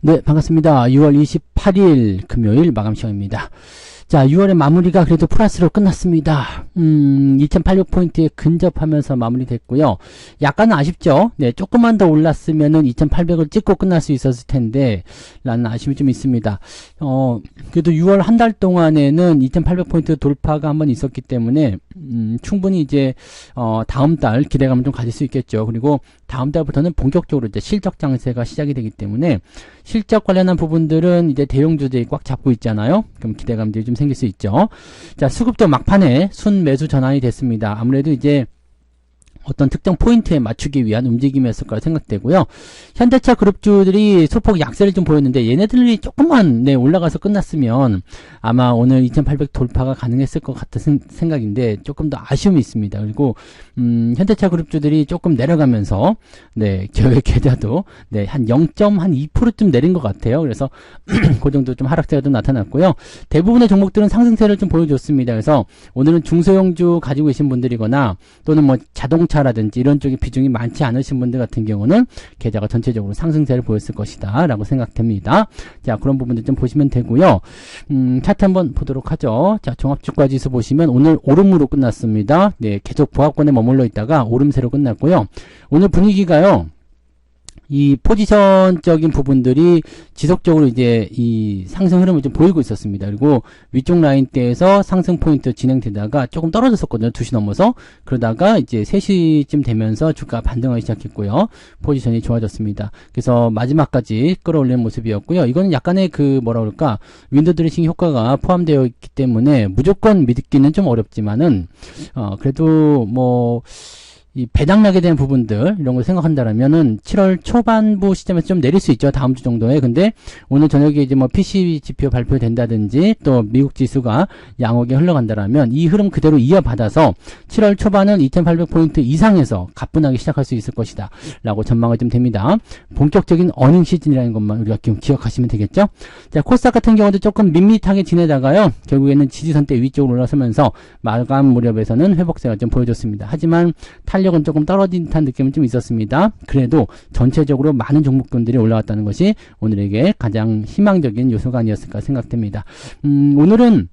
네, 반갑습니다. 6월 28일 금요일 마감 시간입니다. 자, 6월의 마무리가 그래도 플러스로 끝났습니다. 2800포인트에 근접하면서 마무리됐고요. 약간은 아쉽죠? 네, 조금만 더 올랐으면은 2800을 찍고 끝날 수 있었을 텐데, 라는 아쉬움이 좀 있습니다. 그래도 6월 한 달 동안에는 2800포인트 돌파가 한번 있었기 때문에, 충분히 이제, 다음 달 기대감을 좀 가질 수 있겠죠. 그리고 다음 달부터는 본격적으로 이제 실적 장세가 시작이 되기 때문에, 실적 관련한 부분들은 이제 대형주들이 꽉 잡고 있잖아요. 그럼 기대감들이 좀 생길 수 있죠. 자, 수급도 막판에 순 매수 전환이 됐습니다. 아무래도 이제 어떤 특정 포인트에 맞추기 위한 움직임이었을 거라 생각되고요. 현대차 그룹주들이 소폭 약세를 좀 보였는데 얘네들이 조금만 올라가서 끝났으면 아마 오늘 2800 돌파가 가능했을 것 같은 생각인데 조금 더 아쉬움이 있습니다. 그리고 현대차 그룹주들이 조금 내려가면서 저의 계좌도 한 0.2%쯤 내린 것 같아요. 그래서 그 정도 좀 하락세가 좀 나타났고요. 대부분의 종목들은 상승세를 좀 보여줬습니다. 그래서 오늘은 중소형주 가지고 계신 분들이거나 또는 뭐 자동차라든지 이런 쪽에 비중이 많지 않으신 분들 같은 경우는 계좌가 전체적으로 상승세를 보였을 것이다 라고 생각됩니다. 자, 그런 부분들 좀 보시면 되고요. 차트 한번 보도록 하죠. 자, 종합주가지수 보시면 오늘 오름으로 끝났습니다. 네, 계속 보합권에 머물러 있다가 오름세로 끝났고요. 오늘 분위기가요, 이 포지션적인 부분들이 지속적으로 이제 이 상승 흐름을 좀 보이고 있었습니다. 그리고 위쪽 라인대에서 상승 포인트 진행되다가 조금 떨어졌었거든요. 2시 넘어서. 그러다가 이제 3시쯤 되면서 주가 반등하기 시작했고요. 포지션이 좋아졌습니다. 그래서 마지막까지 끌어올리는 모습이었고요. 이거는 약간의 그 뭐라 그럴까, 윈도 드레싱 효과가 포함되어 있기 때문에 무조건 믿기는 좀 어렵지만은 그래도 뭐 이 배당나게 된 부분들 이런 걸 생각한다라면은 7월 초반부 시점에서 좀 내릴 수 있죠. 다음 주 정도에. 근데 오늘 저녁에 이제 뭐 PCB 지표 발표된다든지 또 미국 지수가 양호하게 흘러간다라면 이 흐름 그대로 이어받아서 7월 초반은 2800포인트 이상에서 가뿐하게 시작할 수 있을 것이다 라고 전망이 좀 됩니다. 본격적인 어닝 시즌이라는 것만 우리가 기억하시면 되겠죠. 자, 코스닥 같은 경우도 조금 밋밋하게 지내다가요, 결국에는 지지선대 위쪽으로 올라서면서 마감 무렵에서는 회복세가 좀 보여줬습니다. 하지만 탄력은 조금 떨어진 듯한 느낌은 좀 있었습니다. 그래도 전체적으로 많은 종목군들이 올라왔다는 것이 오늘에게 가장 희망적인 요소가 아니었을까 생각됩니다. 오늘은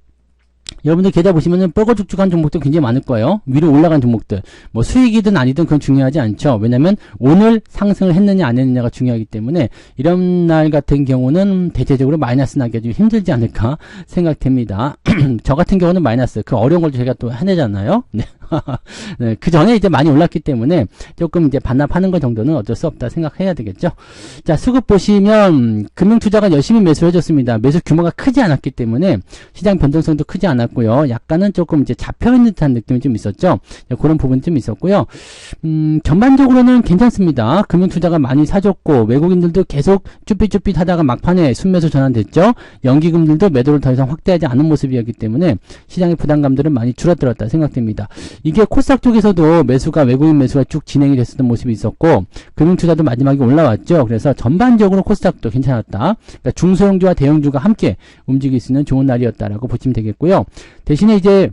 여러분들 계좌 보시면은 뻐거죽죽한 종목들 굉장히 많을 거예요. 위로 올라간 종목들. 뭐 수익이든 아니든 그건 중요하지 않죠. 왜냐면 오늘 상승을 했느냐 안 했느냐가 중요하기 때문에 이런 날 같은 경우는 대체적으로 마이너스 나기가 좀 힘들지 않을까 생각됩니다. 저 같은 경우는 마이너스, 그 어려운 걸 제가 또 해내잖아요. 네. 네, 그 전에 이제 많이 올랐기 때문에 조금 이제 반납하는 것 정도는 어쩔 수 없다 생각해야 되겠죠. 자, 수급 보시면 금융투자가 열심히 매수해줬습니다. 매수 규모가 크지 않았기 때문에 시장 변동성도 크지 않았고요. 약간은 조금 이제 잡혀있는 듯한 느낌이 좀 있었죠. 그런 부분이 좀 있었고요. 전반적으로는 괜찮습니다. 금융투자가 많이 사줬고 외국인들도 계속 쭈삣쭈삣 하다가 막판에 순매수 전환됐죠. 연기금들도 매도를 더 이상 확대하지 않은 모습이었기 때문에 시장의 부담감들은 많이 줄어들었다 생각됩니다. 이게 코스닥 쪽에서도 매수가, 외국인 매수가 쭉 진행이 됐었던 모습이 있었고 금융투자도 마지막에 올라왔죠. 그래서 전반적으로 코스닥도 괜찮았다. 그러니까 중소형주와 대형주가 함께 움직일 수 있는 좋은 날이었다라고 보시면 되겠고요. 대신에 이제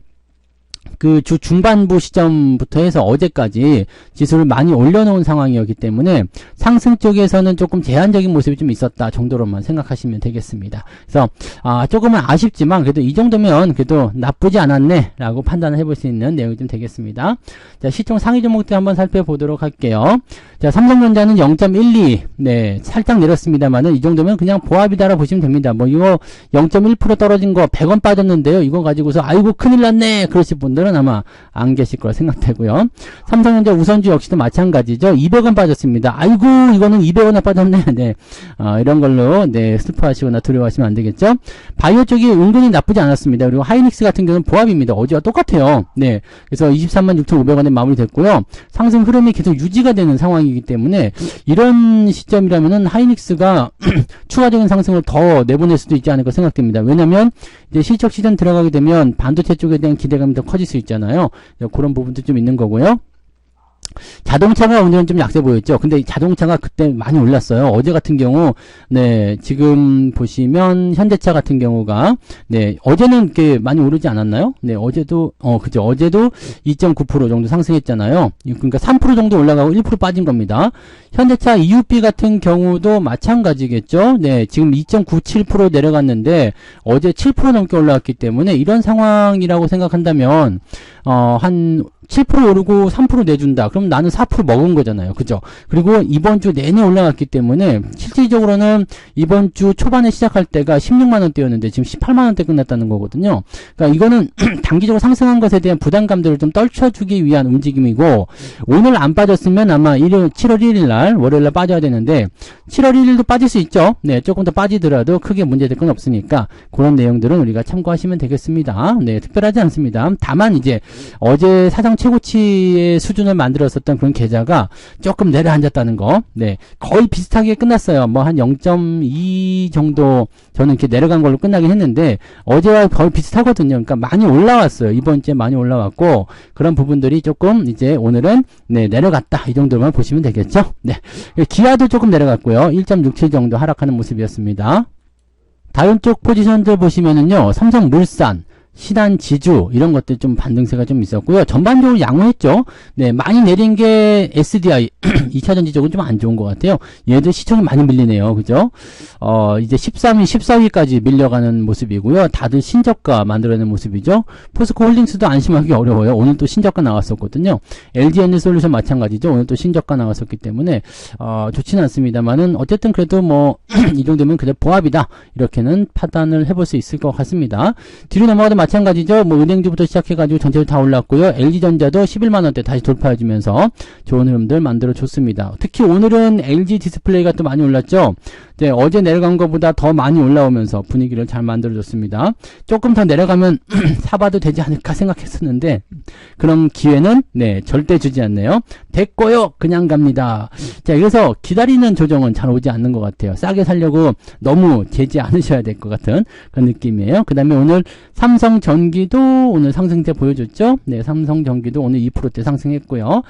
그 주 중반부 시점부터 해서 어제까지 지수를 많이 올려놓은 상황이었기 때문에 상승 쪽에서는 조금 제한적인 모습이 좀 있었다 정도로만 생각하시면 되겠습니다. 그래서 조금은 아쉽지만 그래도 이 정도면 그래도 나쁘지 않았네 라고 판단을 해볼 수 있는 내용이 좀 되겠습니다. 자, 시총 상위 종목들 한번 살펴보도록 할게요. 자, 삼성전자는 0.12, 네, 살짝 내렸습니다만은 이 정도면 그냥 보합이다라 보시면 됩니다. 뭐 이거 0.1% 떨어진 거 100원 빠졌는데요. 이거 가지고서 아이고 큰일 났네 그러실 분들은 아마 안 계실 거라 생각되고요. 삼성전자 우선주 역시도 마찬가지죠. 200원 빠졌습니다. 아이고 이거는 200원에 빠졌네. 네, 이런 걸로 슬퍼하시거나 두려워하시면 안 되겠죠. 바이오 쪽이 은근히 나쁘지 않았습니다. 그리고 하이닉스 같은 경우는 보합입니다. 어제와 똑같아요. 네, 그래서 236,500원에 마무리됐고요. 상승 흐름이 계속 유지가 되는 상황이기 때문에 이런 시점이라면은 하이닉스가 추가적인 상승을 더 내보낼 수도 있지 않을까 생각됩니다. 왜냐면 이제 실적 시즌 들어가게 되면 반도체 쪽에 대한 기대감이 더 커질 수 있잖아요. 그런 부분도 좀 있는 거고요. 자동차가 오늘은 좀 약세 보였죠. 근데 자동차가 그때 많이 올랐어요. 어제 같은 경우, 네, 지금 보시면 현대차 같은 경우가, 네, 어제는 꽤 많이 오르지 않았나요? 네, 어제도, 그죠. 어제도 2.9% 정도 상승했잖아요. 그러니까 3% 정도 올라가고 1% 빠진 겁니다. 현대차 EUB 같은 경우도 마찬가지겠죠. 네, 지금 2.97% 내려갔는데, 어제 7% 넘게 올라왔기 때문에 이런 상황이라고 생각한다면, 한 7% 오르고 3% 내준다. 그럼 나는 4% 먹은 거잖아요. 그죠? 그리고 이번 주 내내 올라갔기 때문에 실질적으로는 이번 주 초반에 시작할 때가 16만원대였는데 지금 18만원대 끝났다는 거거든요. 그러니까 이거는 단기적으로 상승한 것에 대한 부담감들을 좀 떨쳐주기 위한 움직임이고, 오늘 안 빠졌으면 아마 7월 1일 날, 월요일 날 빠져야 되는데 7월 1일도 빠질 수 있죠. 네, 조금 더 빠지더라도 크게 문제될 건 없으니까 그런 내용들은 우리가 참고하시면 되겠습니다. 네, 특별하지 않습니다. 다만 이제 어제 사상 최고치의 수준을 만들었었던 그런 계좌가 조금 내려앉았다는 거. 네, 거의 비슷하게 끝났어요. 뭐 한 0.2 정도 저는 이렇게 내려간 걸로 끝나긴 했는데 어제와 거의 비슷하거든요. 그러니까 많이 올라왔어요. 이번 주에 많이 올라왔고, 그런 부분들이 조금 이제 오늘은 네, 내려갔다. 이 정도만 보시면 되겠죠. 네, 기아도 조금 내려갔고요. 1.67 정도 하락하는 모습이었습니다. 다음 쪽 포지션들 보시면은요, 삼성물산, 신한지주 이런 것들 좀 반등세가 좀 있었고요. 전반적으로 양호했죠. 네, 많이 내린 게 SDI 2차전지 쪽은 좀 안 좋은 것 같아요. 얘들 시청이 많이 밀리네요. 그죠? 이제 13위, 14위까지 밀려가는 모습이고요. 다들 신저가 만들어내는 모습이죠. 포스코홀딩스도 안심하기 어려워요. 오늘 또 신저가 나왔었거든요. LG에너솔루션 마찬가지죠. 오늘 또 신저가 나왔었기 때문에 좋지는 않습니다만은 어쨌든 그래도 뭐 이 정도면 그래 보합이다. 이렇게는 판단을 해볼 수 있을 것 같습니다. 뒤로 넘어가도 마찬가지죠. 뭐 은행주부터 시작해가지고 전체로 다 올랐고요. LG전자도 11만원대 다시 돌파해주면서 좋은 흐름들 만들어줬습니다. 특히 오늘은 LG 디스플레이가 또 많이 올랐죠. 네, 어제 내려간 것보다 더 많이 올라오면서 분위기를 잘 만들어줬습니다. 조금 더 내려가면 사봐도 되지 않을까 생각했었는데 그런 기회는 네, 절대 주지 않네요. 됐고요. 그냥 갑니다. 자, 그래서 기다리는 조정은 잘 오지 않는 것 같아요. 싸게 살려고 너무 재지 않으셔야 될 것 같은 그런 느낌이에요. 그 다음에 오늘 삼성전기도 오늘 상승세 보여줬죠. 네, 삼성전기도 오늘 2%대 상승했고요.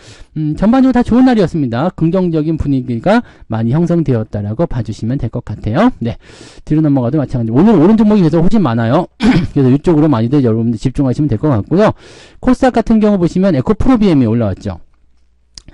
전반적으로 다 좋은 날이었습니다. 긍정적인 분위기가 많이 형성되었다라고 봐주시면 될 것 같아요. 네, 뒤로 넘어가도 마찬가지. 오늘 오른 종목이 계속 훨씬 많아요. 그래서 이쪽으로 많이들 여러분들 집중하시면 될 것 같고요. 코스닥 같은 경우 보시면 에코프로비엠이 올라왔죠.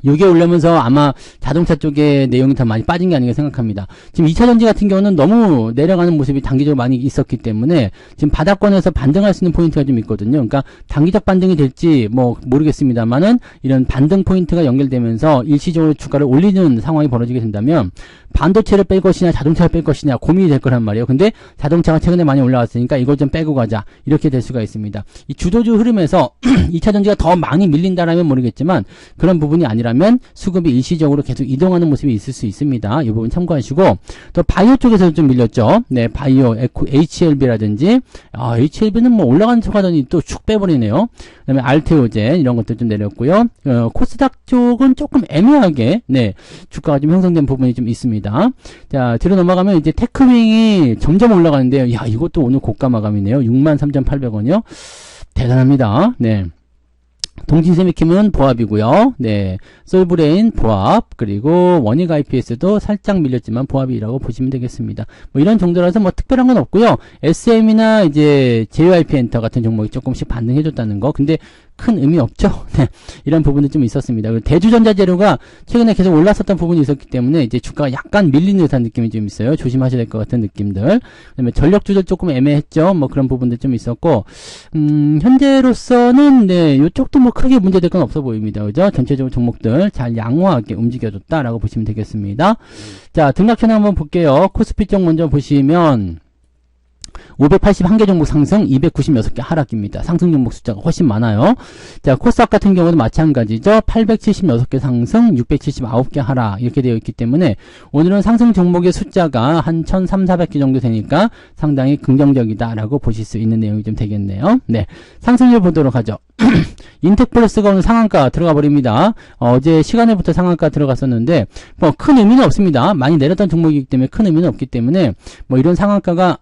요게 올라오면서 아마 자동차 쪽에 내용이 더 많이 빠진 게 아닌가 생각합니다. 지금 2차전지 같은 경우는 너무 내려가는 모습이 단기적으로 많이 있었기 때문에 지금 바닥권에서 반등할 수 있는 포인트가 좀 있거든요. 그러니까 단기적 반등이 될지 뭐 모르겠습니다만은 이런 반등 포인트가 연결되면서 일시적으로 주가를 올리는 상황이 벌어지게 된다면 반도체를 뺄 것이냐 자동차를 뺄 것이냐 고민이 될 거란 말이에요. 근데 자동차가 최근에 많이 올라왔으니까 이걸 좀 빼고 가자. 이렇게 될 수가 있습니다. 이 주도주 흐름에서 2차전지가 더 많이 밀린다라면 모르겠지만 그런 부분이 아니라면 수급이 일시적으로 계속 이동하는 모습이 있을 수 있습니다. 이 부분 참고하시고, 또 바이오 쪽에서 좀 밀렸죠. 네, 바이오, HLB라든지 HLB는 뭐 올라가는 척 하더니 또 축 빼버리네요. 그 다음에 알테오젠 이런 것들 좀 내렸고요. 코스닥 쪽은 조금 애매하게 네, 주가가 좀 형성된 부분이 좀 있습니다. 자, 뒤로 넘어가면 이제 테크윙이 점점 올라가는데요. 야, 이것도 오늘 고가 마감이네요. 63,800원이요. 대단합니다. 네. 동진세미킴은 보합이고요. 네, 솔브레인 보합, 그리고 원익 IPS도 살짝 밀렸지만 보합이라고 보시면 되겠습니다. 뭐 이런 정도라서 뭐 특별한 건 없고요. SM이나 이제 JYP 엔터 같은 종목이 조금씩 반등해줬다는 거. 근데 큰 의미 없죠. 네, 이런 부분도 좀 있었습니다. 그리고 대주전자재료가 최근에 계속 올랐었던 부분이 있었기 때문에 이제 주가가 약간 밀리는 듯한 느낌이 좀 있어요. 조심하셔야 될 것 같은 느낌들. 그다음에 전력주도 조금 애매했죠. 뭐 그런 부분도 좀 있었고, 현재로서는 네, 이쪽도 뭐 크게 문제될 건 없어 보입니다. 그죠? 전체적으로 종목들 잘 양호하게 움직여줬다라고 보시면 되겠습니다. 자, 등락현황 한번 볼게요. 코스피 쪽 먼저 보시면 581개 종목 상승, 296개 하락입니다. 상승 종목 숫자가 훨씬 많아요. 자, 코스닥 같은 경우도 마찬가지죠. 876개 상승, 679개 하락 이렇게 되어 있기 때문에 오늘은 상승 종목의 숫자가 한 1,300~1,400개 정도 되니까 상당히 긍정적이다라고 보실 수 있는 내용이 좀 되겠네요. 네, 상승률 보도록 하죠. 인텍플러스가 오늘 상한가 들어가 버립니다. 어제 시간에부터 상한가 들어갔었는데 뭐 큰 의미는 없습니다. 많이 내렸던 종목이기 때문에 큰 의미는 없기 때문에 뭐 이런 상한가가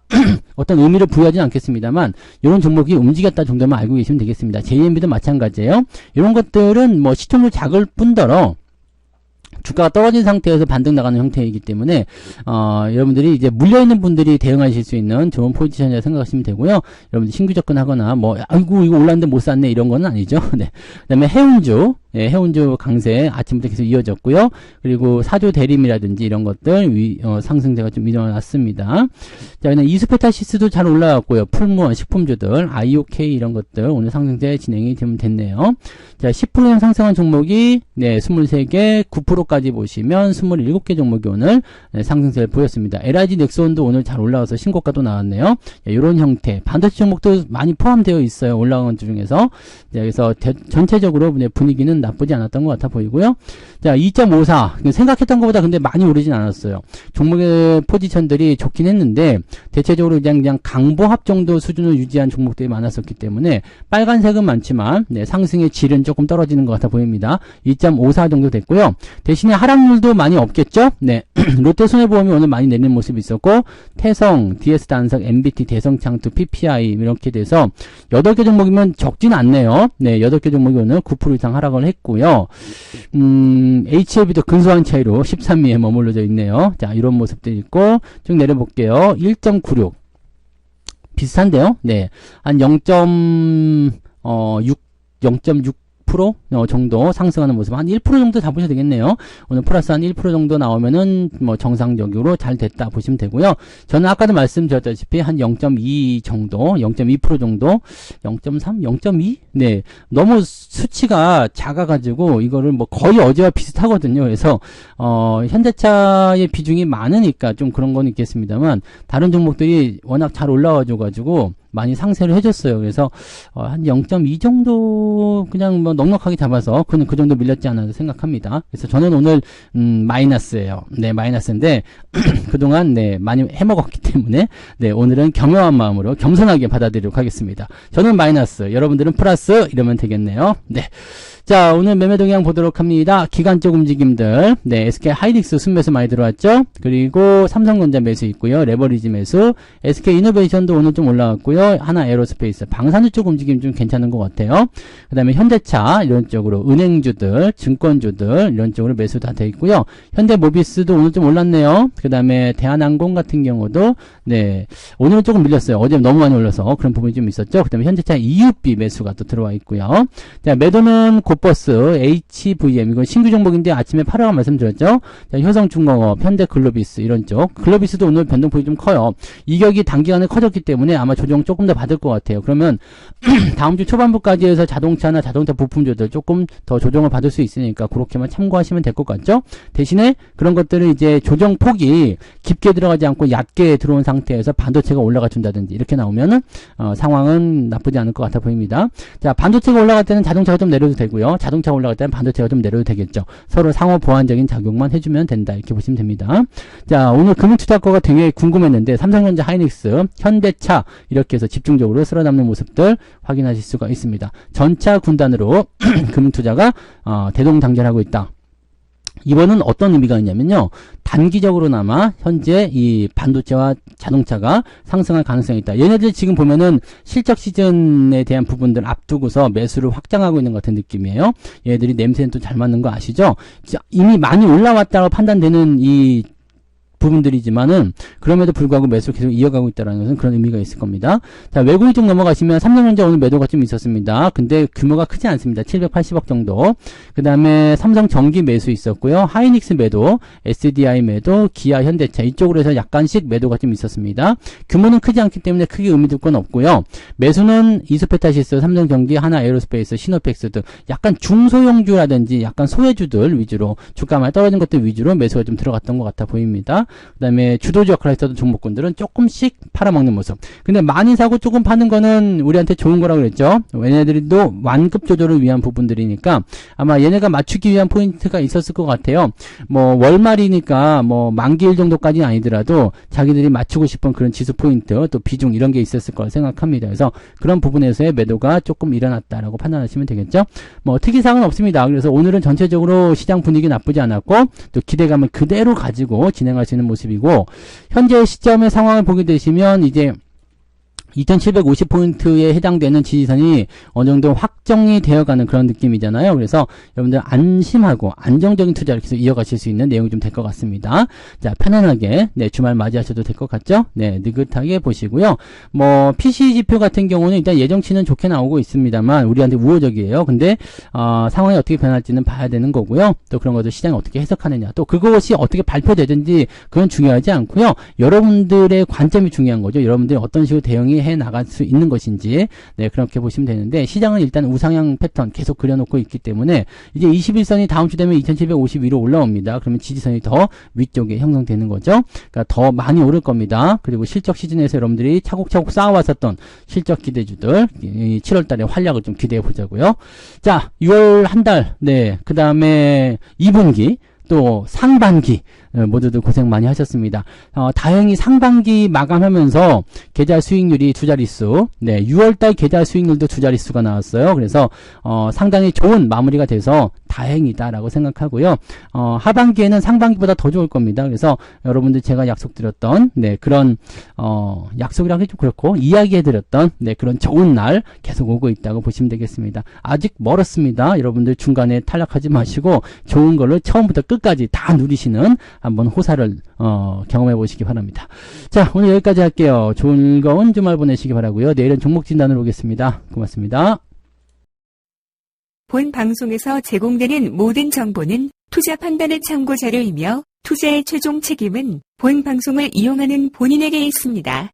어떤 의미를 부여하지는 않겠습니다만 이런 종목이 움직였다 정도만 알고 계시면 되겠습니다. JMB도 마찬가지예요. 이런 것들은 뭐 시총도 작을 뿐더러 주가가 떨어진 상태에서 반등 나가는 형태이기 때문에 여러분들이 이제 물려있는 분들이 대응하실 수 있는 좋은 포지션이라 생각하시면 되고요. 여러분들 신규 접근하거나 뭐 아이고 이거 올랐는데 못 샀네 이런 건 아니죠. 네. 그다음에 해운주, 예, 해운주 강세 아침부터 계속 이어졌고요. 그리고 사조 대림이라든지 이런 것들 상승세가 좀 일어났습니다. 자, 그다음 이수페타시스도 잘 올라왔고요. 풀무원 식품주들, IOK 이런 것들 오늘 상승세 진행이 좀 됐네요. 자, 10% 상승한 종목이 네, 23개, 9%까지 보시면 27개 종목이 오늘 네, 상승세를 보였습니다. LIG 넥스원도 오늘 잘 올라와서 신고가도 나왔네요. 이런 형태, 반도체 종목도 많이 포함되어 있어요. 올라온 것 중에서. 자, 그래서 전체적으로 분위기는 나쁘지 않았던 것 같아 보이고요. 자, 2.54. 생각했던 것보다 근데 많이 오르진 않았어요. 종목의 포지션들이 좋긴 했는데, 대체적으로 그냥 강보합 정도 수준을 유지한 종목들이 많았었기 때문에, 빨간색은 많지만, 네, 상승의 질은 조금 떨어지는 것 같아 보입니다. 2.54 정도 됐고요. 대신에 하락률도 많이 없겠죠? 네. 롯데손해보험이 오늘 많이 내리는 모습이 있었고, 태성, DS단석, MBT, 대성창투, PPI, 이렇게 돼서, 8개 종목이면 적진 않네요. 네, 8개 종목이 오늘 9% 이상 하락을 했고요. HLB도 근소한 차이로 13위에 머물러져 있네요. 자, 이런 모습들이 있고, 쭉 내려볼게요. 1.96. 비슷한데요? 네. 한 0.6% 정도 상승하는 모습, 한 1% 정도 잡으셔도 되겠네요. 오늘 플러스 한 1% 정도 나오면은 뭐 정상적으로 잘 됐다 보시면 되고요. 저는 아까도 말씀드렸다시피 한 0.2 정도, 0.2% 정도, 0.3, 0.2? 네. 너무 수치가 작아가지고 이거를 뭐 거의 어제와 비슷하거든요. 그래서 현대차의 비중이 많으니까 좀 그런 건 있겠습니다만 다른 종목들이 워낙 잘 올라와줘가지고 많이 상쇄를 해줬어요. 그래서 한 0.2 정도 그냥 뭐 넉넉하게 잡아서 그 정도 밀렸지 않아도 생각합니다. 그래서 저는 오늘 마이너스예요. 네, 마이너스인데 그동안 네 많이 해먹었기 때문에 네 오늘은 겸허한 마음으로 겸손하게 받아들이도록 하겠습니다. 저는 마이너스, 여러분들은 플러스 이러면 되겠네요. 네. 자, 오늘 매매 동향 보도록 합니다. 기간적 움직임들. 네, SK 하이닉스 순매수 많이 들어왔죠? 그리고 삼성전자 매수 있고요. 레버리지 매수. SK 이노베이션도 오늘 좀 올라왔고요. 하나 에어로스페이스. 방산주 쪽 움직임 좀 괜찮은 것 같아요. 그 다음에 현대차, 이런 쪽으로 은행주들, 증권주들, 이런 쪽으로 매수 다 돼 있고요. 현대모비스도 오늘 좀 올랐네요. 그 다음에 대한항공 같은 경우도, 네, 오늘은 조금 밀렸어요. 어제 너무 많이 올라서 그런 부분이 좀 있었죠. 그 다음에 현대차 EUB 매수가 또 들어와 있고요. 자, 매도는 곧버스, HVM, 이건 신규 종목인데 아침에 8화가 말씀드렸죠. 자, 효성중공업, 현대글로비스 이런 쪽. 글로비스도 오늘 변동폭이 좀 커요. 이격이 단기간에 커졌기 때문에 아마 조정 조금 더 받을 것 같아요. 그러면 다음 주 초반부까지 해서 자동차나 자동차 부품주들 조금 더 조정을 받을 수 있으니까 그렇게만 참고하시면 될 것 같죠. 대신에 그런 것들은 이제 조정폭이 깊게 들어가지 않고 얕게 들어온 상태에서 반도체가 올라가 준다든지 이렇게 나오면은 상황은 나쁘지 않을 것 같아 보입니다. 자, 반도체가 올라갈 때는 자동차가 좀 내려도 되고요. 자동차가 올라갈 때는 반도체가 좀 내려도 되겠죠. 서로 상호 보완적인 작용만 해주면 된다. 이렇게 보시면 됩니다. 자, 오늘 금융투자거가 되게 궁금했는데 삼성전자, 하이닉스, 현대차 이렇게 해서 집중적으로 쓸어담는 모습들 확인하실 수가 있습니다. 전차 군단으로 금융투자가 대동단결하고 있다. 이번은 어떤 의미가 있냐면요. 단기적으로나마 현재 이 반도체와 자동차가 상승할 가능성이 있다. 얘네들 지금 보면은 실적 시즌에 대한 부분들 앞두고서 매수를 확장하고 있는 것 같은 느낌이에요. 얘네들이 냄새는 또 잘 맞는 거 아시죠? 이미 많이 올라왔다고 판단되는 이 부분들이지만은 그럼에도 불구하고 매수를 계속 이어가고 있다는 것은 그런 의미가 있을 겁니다. 자, 외국인 쪽 넘어가시면 삼성전자 오늘 매도가 좀 있었습니다. 근데 규모가 크지 않습니다. 780억 정도. 그 다음에 삼성전기 매수 있었고요. 하이닉스 매도, SDI 매도, 기아, 현대차 이쪽으로 해서 약간씩 매도가 좀 있었습니다. 규모는 크지 않기 때문에 크게 의미 둘 건 없고요. 매수는 이수페타시스, 삼성전기, 하나 에어로스페이스, 시노펙스 등 약간 중소형주라든지 약간 소외주들 위주로 주가 많이 떨어진 것들 위주로 매수가 좀 들어갔던 것 같아 보입니다. 그다음에 주도주 역할을 했었던 종목군들은 조금씩 팔아먹는 모습. 근데 많이 사고 조금 파는 거는 우리한테 좋은 거라고 그랬죠. 얘네들도 완급 조절을 위한 부분들이니까 아마 얘네가 맞추기 위한 포인트가 있었을 것 같아요. 뭐 월말이니까 뭐 만기일 정도까지는 아니더라도 자기들이 맞추고 싶은 그런 지수 포인트 또 비중 이런 게 있었을 거라 생각합니다. 그래서 그런 부분에서의 매도가 조금 일어났다라고 판단하시면 되겠죠. 뭐 특이사항은 없습니다. 그래서 오늘은 전체적으로 시장 분위기 나쁘지 않았고 또 기대감을 그대로 가지고 진행할 수 있는 모습이고 현재 시점의 상황을 보게 되시면 이제 2750포인트에 해당되는 지지선이 어느 정도 확정이 되어가는 그런 느낌이잖아요. 그래서 여러분들 안심하고 안정적인 투자를 계속 이어가실 수 있는 내용이 좀 될 것 같습니다. 자, 편안하게 네, 주말 맞이하셔도 될 것 같죠? 네, 느긋하게 보시고요. 뭐 PC 지표 같은 경우는 일단 예정치는 좋게 나오고 있습니다만 우리한테 우호적이에요. 근데 상황이 어떻게 변할지는 봐야 되는 거고요. 또 그런 것들 시장이 어떻게 해석하느냐, 또 그것이 어떻게 발표되든지 그건 중요하지 않고요. 여러분들의 관점이 중요한 거죠. 여러분들이 어떤 식으로 대응이 해 나갈 수 있는 것인지 네 그렇게 보시면 되는데 시장은 일단 우상향 패턴 계속 그려놓고 있기 때문에 이제 21선이 다음 주 되면 2750 위로 올라옵니다. 그러면 지지선이 더 위쪽에 형성되는 거죠. 그러니까 더 많이 오를 겁니다. 그리고 실적 시즌에서 여러분들이 차곡차곡 쌓아왔었던 실적 기대주들 7월달에 활약을 좀 기대해 보자고요. 자, 6월 한 달, 네, 그 다음에 2분기 또 상반기 모두들 고생 많이 하셨습니다. 다행히 상반기 마감하면서 계좌 수익률이 두 자릿수, 네, 6월달 계좌 수익률도 두 자릿수가 나왔어요. 그래서 상당히 좋은 마무리가 돼서 다행이다라고 생각하고요. 하반기에는 상반기보다 더 좋을 겁니다. 그래서 여러분들 제가 약속드렸던 네, 그런 약속이라기 좀 그렇고 이야기해드렸던 네, 그런 좋은 날 계속 오고 있다고 보시면 되겠습니다. 아직 멀었습니다. 여러분들 중간에 탈락하지 마시고 좋은 걸로 처음부터 끝까지 다 누리시는 한번 호사를 경험해 보시기 바랍니다. 자, 오늘 여기까지 할게요. 즐거운 주말 보내시기 바라고요. 내일은 종목 진단으로 오겠습니다. 고맙습니다. 본 방송에서 제공되는 모든 정보는 투자 판단의 참고 자료이며 투자의 최종 책임은 본 방송을 이용하는 본인에게 있습니다.